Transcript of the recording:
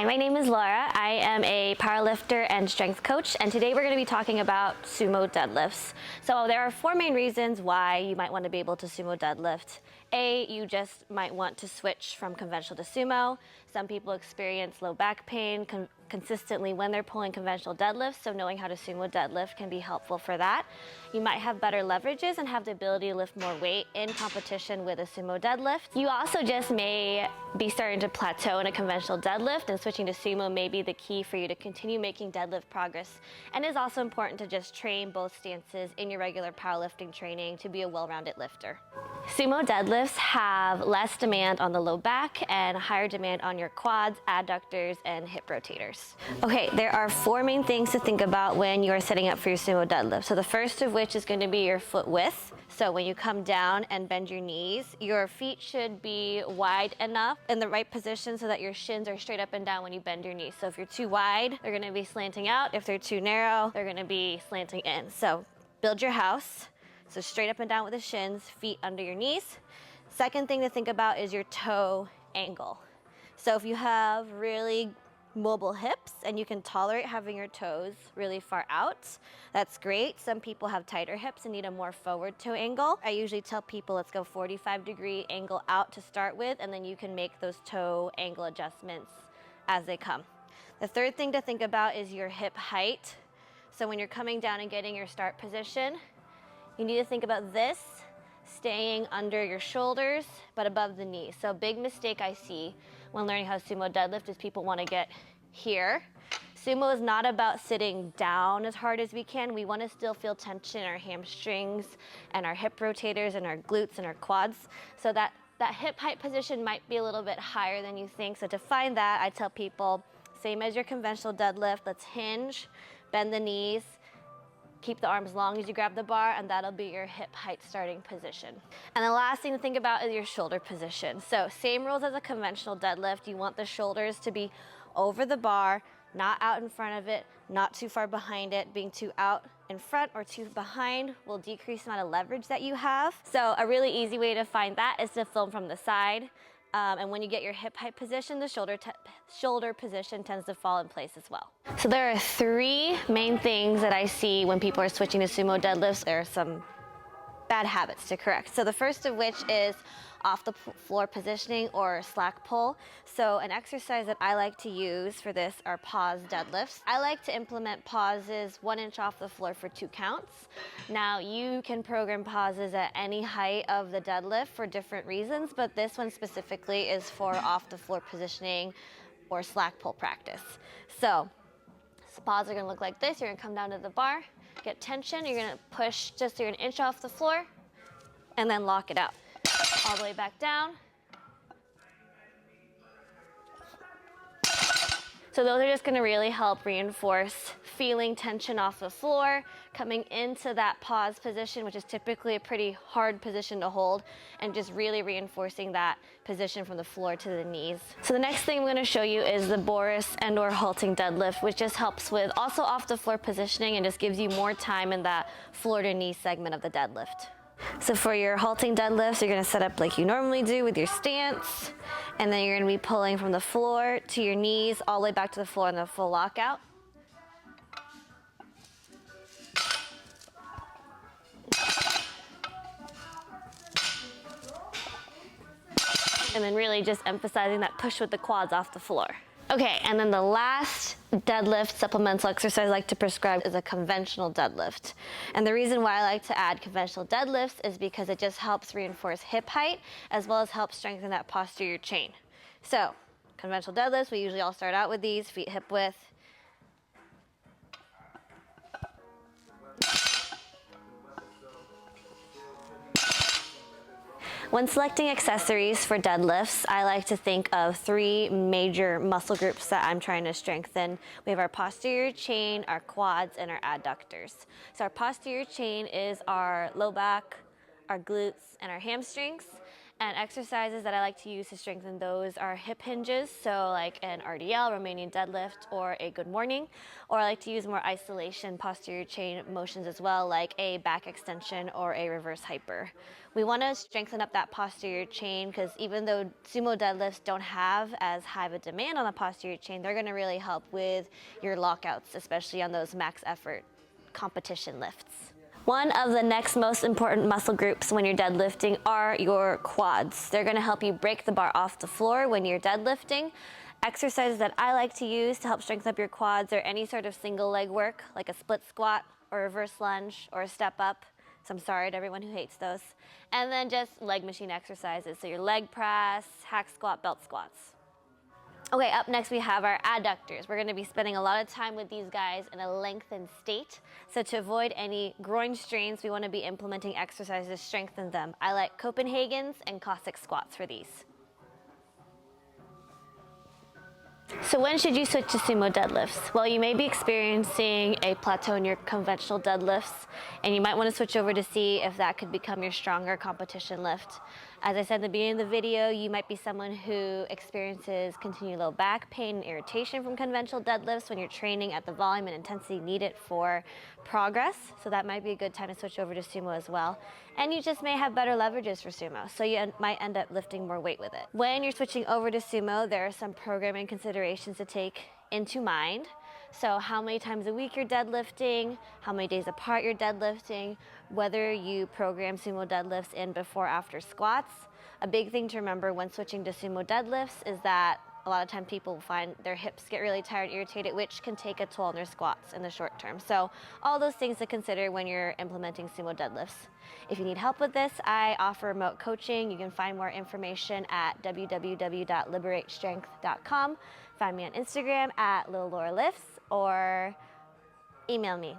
Hi, my name is Laura. I am a powerlifter and strength coach, and today we're going to be talking about sumo deadlifts. So there are four main reasons why you might want to be able to sumo deadlift. A, you just might want to switch from conventional to sumo. Some people experience low back pain consistently when they're pulling conventional deadlifts, so knowing how to sumo deadlift can be helpful for that. You might have better leverages and have the ability to lift more weight in competition with a sumo deadlift. You also just may be starting to plateau in a conventional deadlift, and switching to sumo may be the key for you to continue making deadlift progress. And it's also important to just train both stances in your regular powerlifting training to be a well-rounded lifter. Sumo deadlifts have less demand on the low back and higher demand on your quads, adductors, and hip rotators. Okay, there are four main things to think about when you are setting up for your sumo deadlift. So the first of which is going to be your foot width. So when you come down and bend your knees, your feet should be wide enough in the right position so that your shins are straight up and down when you bend your knees. So if you're too wide, they're going to be slanting out. If they're too narrow, they're going to be slanting in. So build your house. So straight up and down with the shins, feet under your knees. Second thing to think about is your toe angle. So if you have really mobile hips and you can tolerate having your toes really far out, that's great. Some people have tighter hips and need a more forward toe angle. I usually tell people let's go 45-degree angle out to start with, and then you can make those toe angle adjustments as they come. The third thing to think about is your hip height. So when you're coming down and getting your start position, you need to think about this staying under your shoulders but above the knees. So a big mistake I see when learning how to sumo deadlift is people want to get here. Sumo is not about sitting down as hard as we can. We want to still feel tension in our hamstrings and our hip rotators and our glutes and our quads. So that hip height position might be a little bit higher than you think. So to find that, I tell people, same as your conventional deadlift, let's hinge, bend the knees, keep the arms long as you grab the bar, and that'll be your hip height starting position. And the last thing to think about is your shoulder position. So same rules as a conventional deadlift. You want the shoulders to be over the bar, not out in front of it, not too far behind it. Being too out in front or too behind will decrease the amount of leverage that you have. So a really easy way to find that is to film from the side. And when you get your hip height position, the shoulder position tends to fall in place as well. So there are three main things that I see when people are switching to sumo deadlifts. There are some bad habits to correct. So the first of which is off the floor positioning or slack pull. So an exercise that I like to use for this are pause deadlifts. I like to implement pauses 1 inch off the floor for 2 counts. Now you can program pauses at any height of the deadlift for different reasons, but this one specifically is for off the floor positioning or slack pull practice. So pauses are gonna look like this. You're gonna come down to the bar, get tension, you're gonna push just so you're 1 inch off the floor, and then lock it out. All the way back down. So those are just going to really help reinforce feeling tension off the floor, coming into that pause position, which is typically a pretty hard position to hold, and just really reinforcing that position from the floor to the knees. So the next thing I'm going to show you is the Boris and or halting deadlift, which just helps with also off the floor positioning and just gives you more time in that floor to knee segment of the deadlift. So for your halting deadlifts, you're going to set up like you normally do with your stance, and then you're going to be pulling from the floor to your knees all the way back to the floor in the full lockout. And then really just emphasizing that push with the quads off the floor. Okay, and then the last deadlift supplemental exercise I like to prescribe is a conventional deadlift. And the reason why I like to add conventional deadlifts is because it just helps reinforce hip height as well as help strengthen that posterior chain. So, conventional deadlifts, we usually all start out with these, feet hip width. When selecting accessories for deadlifts, I like to think of 3 major muscle groups that I'm trying to strengthen. We have our posterior chain, our quads, and our adductors. So our posterior chain is our low back, our glutes, and our hamstrings. And exercises that I like to use to strengthen those are hip hinges, so like an RDL, Romanian deadlift, or a good morning. Or I like to use more isolation posterior chain motions as well, like a back extension or a reverse hyper. We want to strengthen up that posterior chain because even though sumo deadlifts don't have as high of a demand on the posterior chain, they're going to really help with your lockouts, especially on those max effort competition lifts. One of the next most important muscle groups when you're deadlifting are your quads. They're gonna help you break the bar off the floor when you're deadlifting. Exercises that I like to use to help strengthen up your quads are any sort of single leg work, like a split squat or reverse lunge or a step up. So I'm sorry to everyone who hates those. And then just leg machine exercises. So your leg press, hack squat, belt squats. Okay, up next we have our adductors. We're gonna be spending a lot of time with these guys in a lengthened state. So to avoid any groin strains, we wanna be implementing exercises to strengthen them. I like Copenhagen's and Cossack squats for these. So when should you switch to sumo deadlifts? Well, you may be experiencing a plateau in your conventional deadlifts, and you might want to switch over to see if that could become your stronger competition lift. As I said in the beginning of the video, you might be someone who experiences continued low back pain and irritation from conventional deadlifts when you're training at the volume and intensity needed for progress. So that might be a good time to switch over to sumo as well. And you just may have better leverages for sumo, so you might end up lifting more weight with it. When you're switching over to sumo, there are some programming considerations to take into mind. So how many times a week you're deadlifting, how many days apart you're deadlifting, whether you program sumo deadlifts in before or after squats. A big thing to remember when switching to sumo deadlifts is that a lot of times people find their hips get really tired and irritated, which can take a toll on their squats in the short term. So all those things to consider when you're implementing sumo deadlifts. If you need help with this, I offer remote coaching. You can find more information at www.liberatestrength.com. Find me on Instagram at LilLauraLifts or email me.